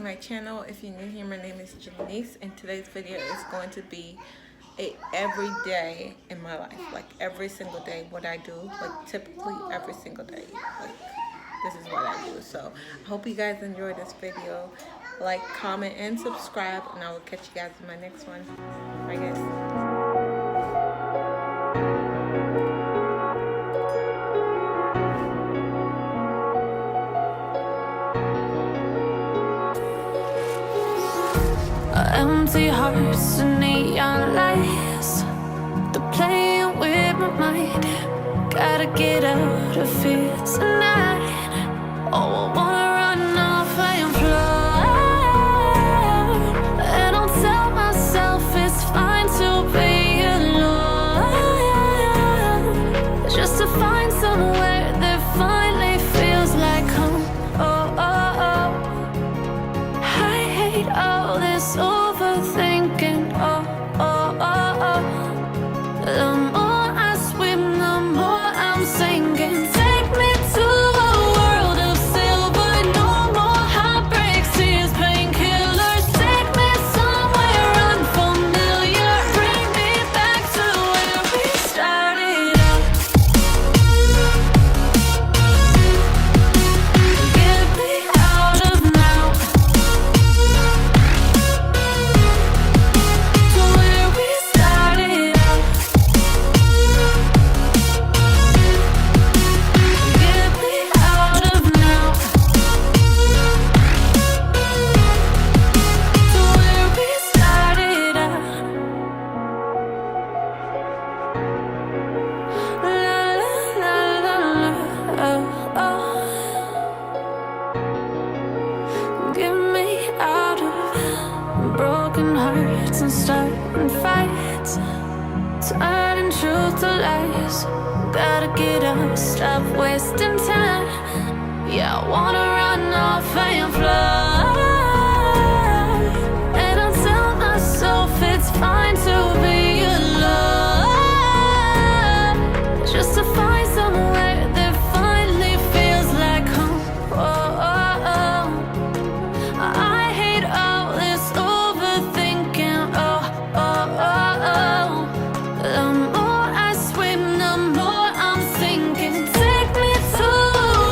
my channel. If you're new here, my name is Janice, and today's video is going to be a every day in my life, like every single day what I do, like typically every single day, like this is what I do. So I hope you guys enjoyed this video. Like, comment, and subscribe, and I will catch you guys in my next one. Bye guys. Empty hearts and neon lights, they're playing with my mind. Gotta get out of here tonight. Oh, I wanna run off and fly, and I'll tell myself it's fine to be alone, just to find somewhere that finally feels like home. Oh, oh, oh. I hate all this overthinking. Oh, oh, oh, oh. The more I swim, the more I'm sinking. Take me to a world of silver. No more heartbreaks, tears, painkillers. Take me somewhere unfamiliar. Bring me back to where we started out. Get me out of now, to where we started out. Get me out of now, to where we started out. La la la la la, oh, oh. Get me out of broken hearts and starting fights, turning truth to lies. Gotta get up, stop wasting time. Yeah, I wanna run off and fly, and I'll tell myself it's fine to be alone, just to find somewhere that finally feels like home. Oh, oh, oh. I hate all this overthinking. Oh, oh, oh, oh. The more I swim, the more I'm sinking. Take me to a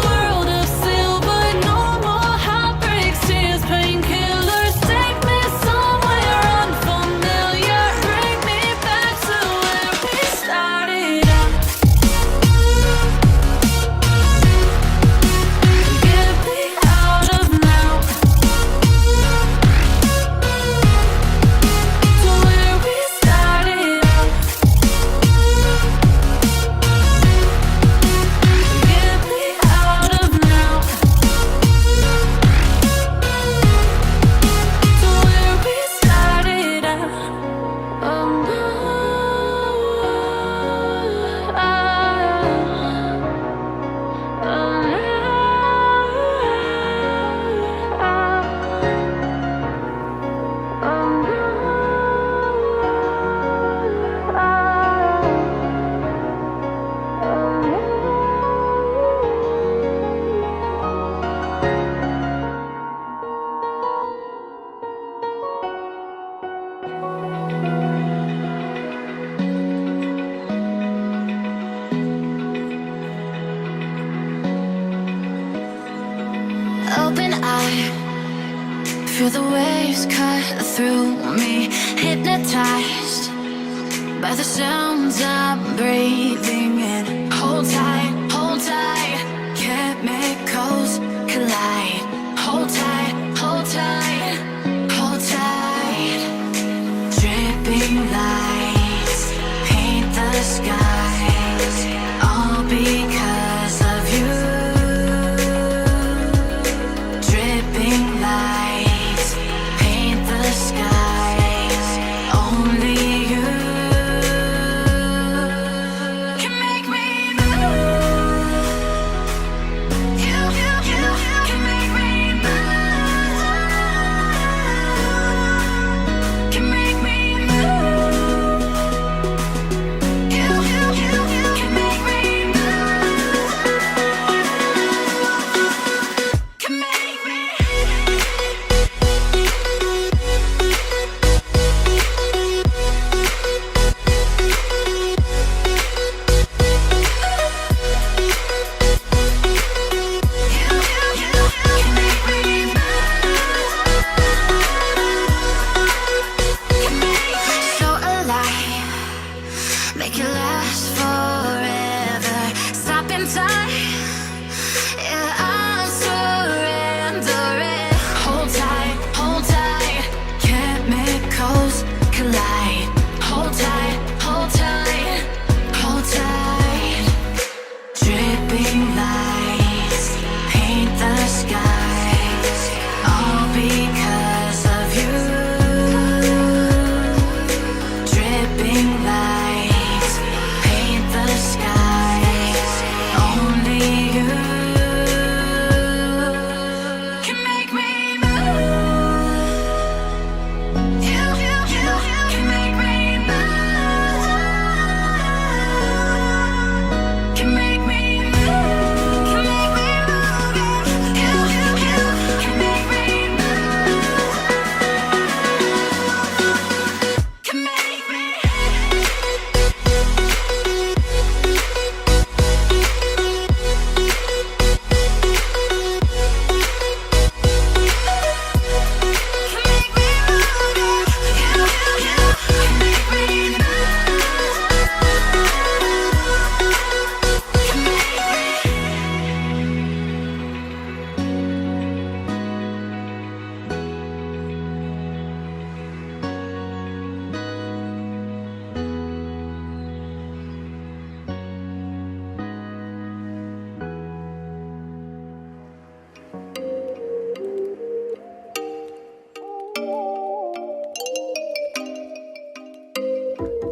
world of silver. No more heartbreaks, tears, painkillers. Take me somewhere unfamiliar. Bring me back to where we started out. Get me out of now, to where we started out. Get me out of now, to where we started out. Oh no, open eye, feel the waves cut through me, hypnotized by the sounds I'm breathing in. Hold tight, chemicals collide. Hold tight, hold tight, hold tight. Dripping lights paint the skies, all because of you. Dripping lights paint the skies, only you can make me move.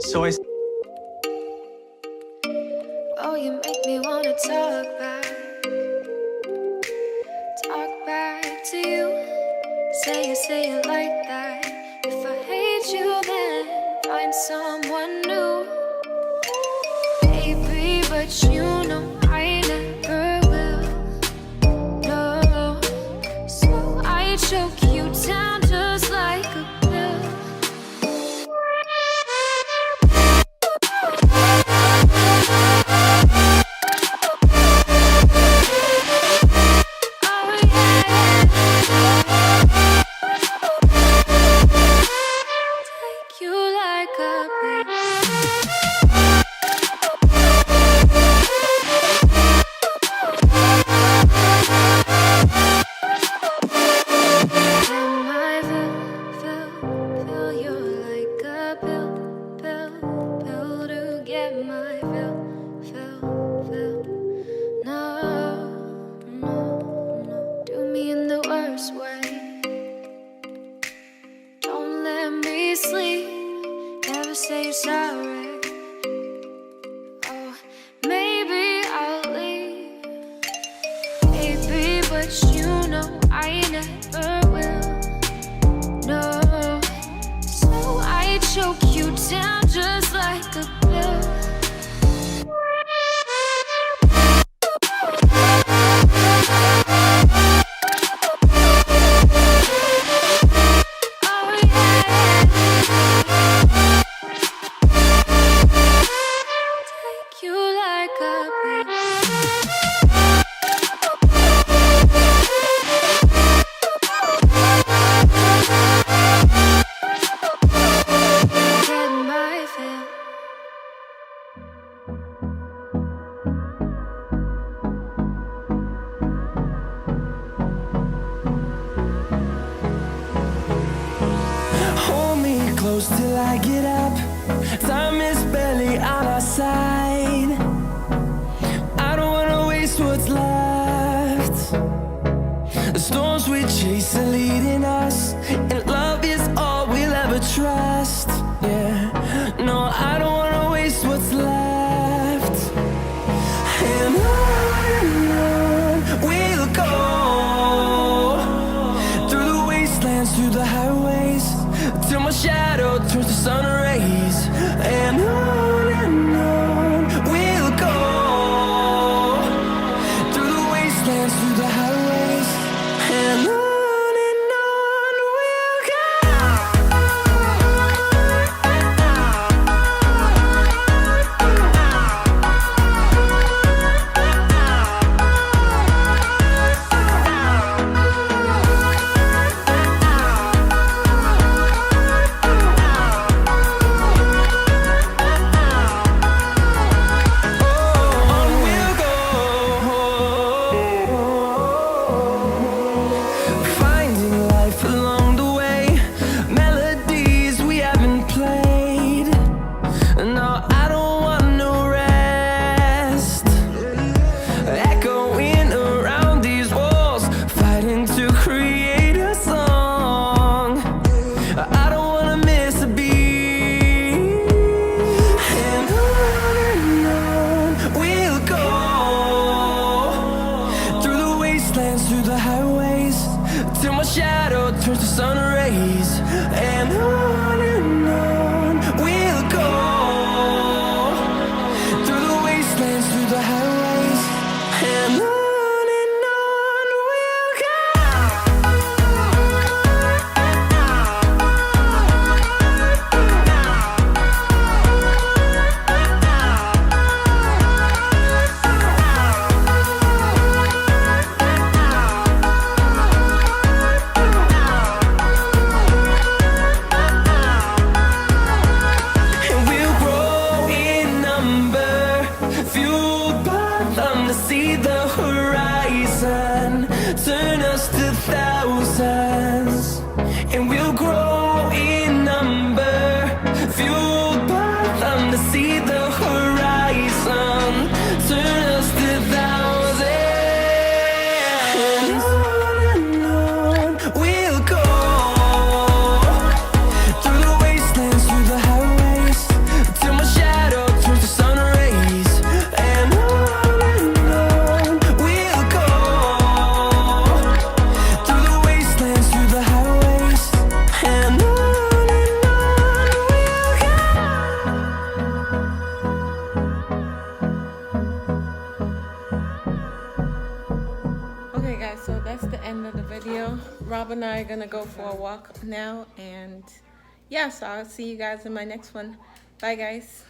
So I Oh, you make me wanna talk back to you. Say it like that. If I hate you, then find someone new. Baby, but you know I never will. No, so I choke you down just like a pill. Till I get up, time is barely on our side. I don't wanna waste what's left. The storms we chase are leading us, and love is all we'll ever trust. Yeah, no, I don't wanna waste what's left. And on we'll go, through the wastelands, through the highways, till my shadow turns to sun rays. And on we'll go, through the wastelands, through the highways. And on we'll go. that's the end of the video. Rob and I are gonna go for a walk now, and yeah, so I'll see you guys in my next one. Bye guys.